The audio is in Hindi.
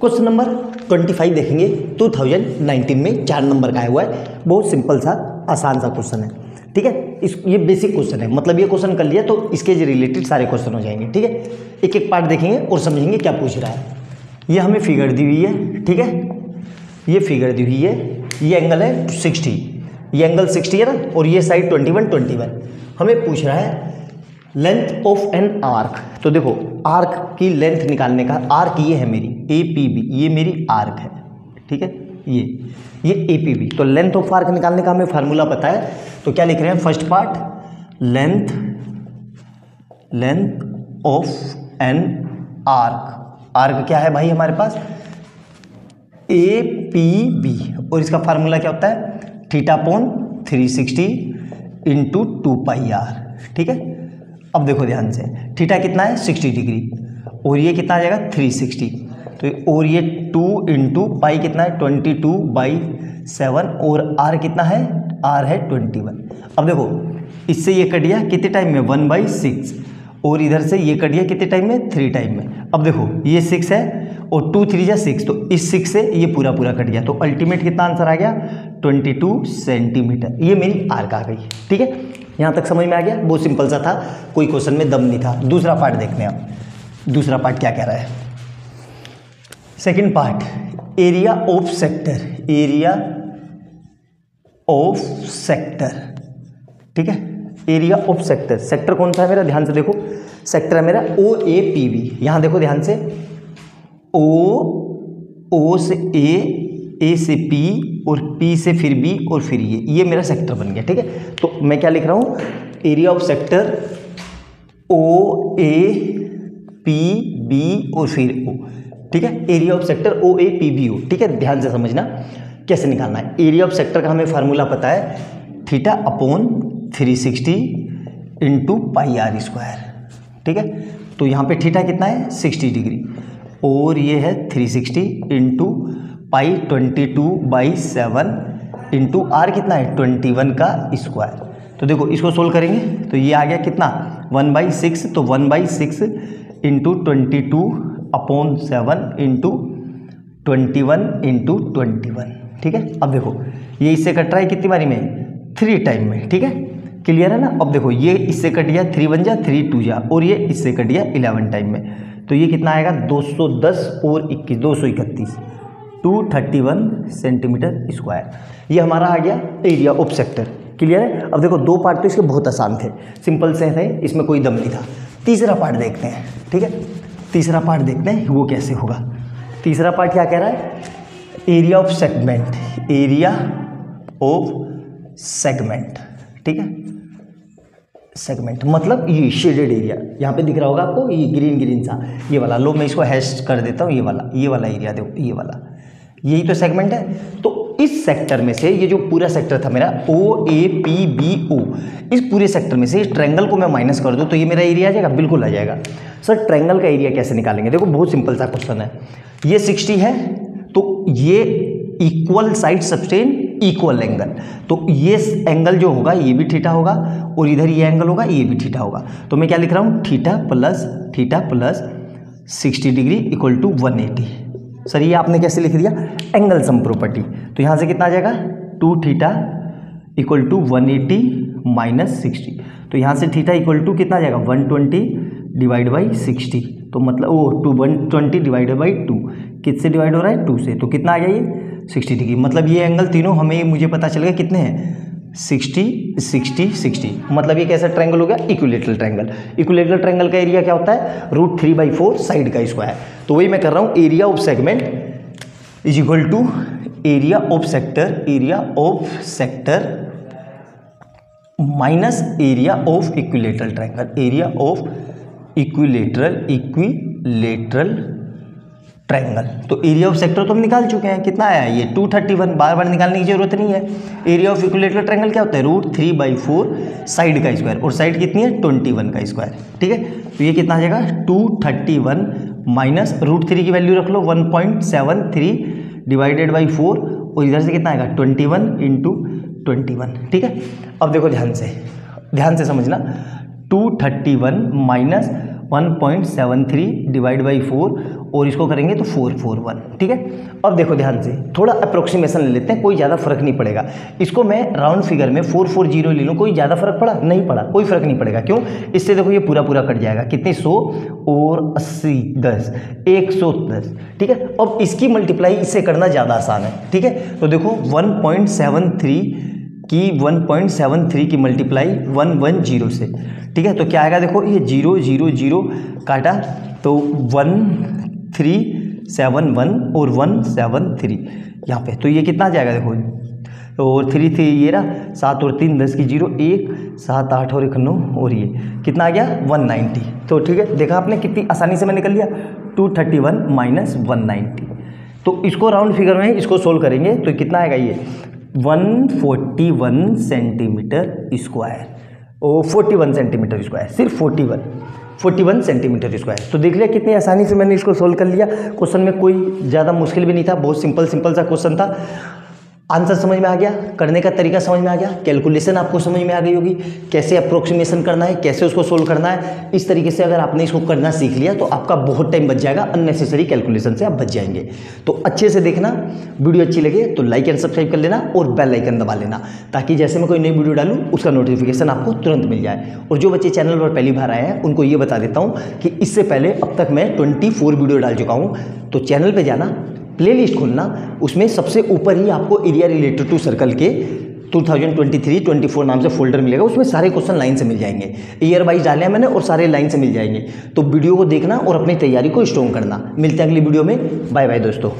क्वेश्चन नंबर 25 देखेंगे 2019 में 4 नंबर का आया हुआ है। बहुत सिंपल सा आसान सा क्वेश्चन है, ठीक है। ये बेसिक क्वेश्चन है, मतलब ये क्वेश्चन कर लिया तो इसके रिलेटेड सारे क्वेश्चन हो जाएंगे, ठीक है। एक एक पार्ट देखेंगे और समझेंगे क्या पूछ रहा है। ये हमें फिगर दी हुई है, ठीक है। ये फिगर दी हुई है, ये एंगल है 60, ये एंगल 60 है ना, और ये साइड 21 हमें पूछ रहा है लेंथ ऑफ एन आर्क। तो देखो आर्क की लेंथ निकालने का, आर्क ये है मेरी APB, ये मेरी आर्क है, ठीक है। ये APB, तो लेंथ ऑफ आर्क निकालने का हमें फार्मूला पता है। तो क्या लिख रहे हैं, first part length of an arc. Arc क्या है भाई हमारे पास, APB, और इसका फार्मूला क्या होता है, θ/360 × 2πr, ठीक है। अब देखो ध्यान से, थीटा कितना है 60 डिग्री, और ये कितना आ जाएगा 360, तो और ये 2 × पाई कितना है 22/7, और r कितना है, r है 21। अब देखो इससे ये कट गया कितने टाइम में 1/6, और इधर से ये कट गया कितने टाइम में 3 टाइम में। अब देखो ये 6 है और 2 3 जा 6, तो इस 6 से ये पूरा कट गया, तो अल्टीमेट कितना आंसर आ गया 22 सेंटीमीटर। ये मेरी आर्क आ गई, ठीक है। यहाँ तक समझ में आ गया, बहुत सिंपल सा था, कोई क्वेश्चन में दम नहीं था। दूसरा पार्ट देखते हैं आप, दूसरा पार्ट क्या कह रहा है। Second part, area of sector, area of sector, ठीक है। एरिया ऑफ सेक्टर, सेक्टर कौन सा है मेरा, ध्यान से देखो, सेक्टर है मेरा OAPB। यहाँ देखो ध्यान से, O से A से P और P से फिर B और फिर ये मेरा सेक्टर बन गया, ठीक है। तो मैं क्या लिख रहा हूँ, एरिया ऑफ सेक्टर OAPB और फिर O, ठीक है। एरिया ऑफ सेक्टर OAPBO, ठीक है। ध्यान से समझना कैसे निकालना है। एरिया ऑफ सेक्टर का हमें फार्मूला पता है, θ/360 × πr², ठीक है। तो यहाँ पे थीटा कितना है 60 डिग्री, और ये है 360 × पाई 22/7 × r कितना है 21 का स्क्वायर। तो देखो इसको सोल्व करेंगे तो ये आ गया कितना 1/6, तो 1/6 × 22/7 × 21 ठीक है। अब देखो ये इससे कट रहा है कितनी बारी में, 3 टाइम में, ठीक है। क्लियर है ना। अब देखो ये इससे कट गया 3 1 जा 3 2 जा, और ये इससे कट गया 11 टाइम में, तो ये कितना आएगा 210 और 21 231, 231 सेंटीमीटर स्क्वायर। ये हमारा आ गया एरिया ऑफ सेक्टर। क्लियर है। अब देखो 2 पार्ट तो इसके बहुत आसान थे, सिंपल से थे, इसमें कोई दम नहीं था। तीसरा पार्ट देखते हैं, ठीक है। तीसरा पार्ट देखते हैं वो कैसे होगा। तीसरा पार्ट क्या कह रहा है, area of segment, area of segment, ठीक है। सेगमेंट मतलब ये शेडेड एरिया, यहाँ पे दिख रहा होगा आपको, ये ग्रीन सा, ये वाला, लो मैं इसको हैश कर देता हूँ, ये वाला एरिया देखो, ये वाला, यही तो सेगमेंट है। तो इस सेक्टर में से, ये जो पूरा सेक्टर था मेरा OAPBO, इस पूरे सेक्टर में से इस ट्रायंगल को मैं माइनस कर दूँ तो ये मेरा एरिया आ जाएगा, बिल्कुल आ जाएगा। सर ट्रायंगल का एरिया कैसे निकालेंगे, देखो बहुत सिंपल सा क्वेश्चन है। ये 60 है तो ये इक्वल साइड सब्सटेन इक्वल एंगल, तो ये एंगल जो होगा ये भी थीटा होगा, और इधर ये एंगल होगा ये भी थीटा होगा। तो मैं क्या लिख रहा हूँ, theta plus 60 degree equal to 180। Sir ये आपने कैसे लिख दिया, एंगल सम प्रॉपर्टी। तो यहाँ से कितना आ जाएगा 2 थीटा इक्वल टू 180 माइनस 60, तो यहाँ से थीटा इक्वल टू कितना आ जाएगा 120 डिवाइड बाई 60, तो मतलब वो 120 डिवाइडेड बाई 2, किससे डिवाइड हो रहा है 2 से, तो कितना आ गया ये 60 डिग्री। मतलब ये एंगल तीनों हमें, मुझे पता चल गया कितने हैं 60 60 60। मतलब ये कैसा ट्रायंगल हो गया, इक्विलेटरल ट्रायंगल। इक्विलेटरल ट्रायंगल का एरिया क्या होता है, √3/4 साइड का स्क्वायर। तो वही मैं कर रहा हूँ, area of segment is equal to area of sector minus area of equilateral triangle, area of equilateral triangle. तो एरिया ऑफ सेक्टर तो हम निकाल चुके हैं, कितना आया ये 231, बार बार निकालने की जरूरत नहीं है। एरिया ऑफ इक्विलेटरल ट्रायंगल क्या होता है, √3/4 साइड का स्क्वायर, और साइड कितनी है 21 का स्क्वायर, ठीक है। तो ये कितना आ जाएगा 231 माइनस √3 की वैल्यू रख लो 1.73 डिवाइडेड बाई 4, और इधर से कितना आएगा 21 × 21, ठीक है। अब देखो ध्यान से समझना, 231 माइनस 1.73 डिवाइड बाई 4 और इसको करेंगे तो 441, ठीक है। अब देखो ध्यान से, थोड़ा अप्रोक्सीमेशन ले लेते हैं, कोई ज़्यादा फर्क नहीं पड़ेगा। इसको मैं राउंड फिगर में 440 ले लूँ, कोई ज़्यादा फर्क पड़ा? नहीं पड़ा, कोई फर्क नहीं पड़ेगा। क्यों? इससे देखो ये पूरा पूरा कट जाएगा, कितने 100 और 80 10 110, ठीक है। अब इसकी मल्टीप्लाई इससे करना ज़्यादा आसान है, ठीक है। तो देखो 1.73 की मल्टीप्लाई 110 से, ठीक है। तो क्या आएगा? देखो ये 0 0 0 काटा तो 1371 और 173 यहाँ पे, तो ये कितना आ जाएगा? देखो और 3 3 ये रहा, 7 और 3 10 की 0 1 7 8 और 1 9 और ये कितना आ गया? 190। तो ठीक है, देखा आपने कितनी आसानी से मैं निकल लिया। 231 माइनस 190, तो इसको राउंड फिगर में इसको सोल्व करेंगे तो कितना आएगा? ये 141 सेंटीमीटर स्क्वायर, ओ 41 सेंटीमीटर स्क्वायर, सिर्फ 41 सेंटीमीटर स्क्वायर। तो देख लिया कितनी आसानी से मैंने इसको सोल्व कर लिया। क्वेश्चन में कोई ज़्यादा मुश्किल भी नहीं था, बहुत सिंपल सा क्वेश्चन था। आंसर समझ में आ गया, करने का तरीका समझ में आ गया, कैलकुलेशन आपको समझ में आ गई होगी, कैसे अप्रोक्सीमेशन करना है, कैसे उसको सोल्व करना है। इस तरीके से अगर आपने इसको करना सीख लिया तो आपका बहुत टाइम बच जाएगा, अननेसेसरी कैलकुलेशन से आप बच जाएंगे। तो अच्छे से देखना, वीडियो अच्छी लगे तो लाइक एंड सब्सक्राइब कर लेना और बेल आइकन दबा लेना, ताकि जैसे मैं कोई नई वीडियो डालूँ उसका नोटिफिकेशन आपको तुरंत मिल जाए। और जो बच्चे चैनल पर पहली बार आए हैं उनको ये बता देता हूँ कि इससे पहले अब तक मैं 24 वीडियो डाल चुका हूँ। तो चैनल पर जाना, प्लेलिस्ट खोलना, उसमें सबसे ऊपर ही आपको एरिया रिलेटेड टू सर्कल के 2023-24 नाम से फोल्डर मिलेगा, उसमें सारे क्वेश्चन लाइन से मिल जाएंगे। ईयर वाइज डाले हैं मैंने और सारे लाइन से मिल जाएंगे। तो वीडियो को देखना और अपनी तैयारी को स्ट्रॉन्ग करना। मिलते हैं अगली वीडियो में, बाय बाय दोस्तों।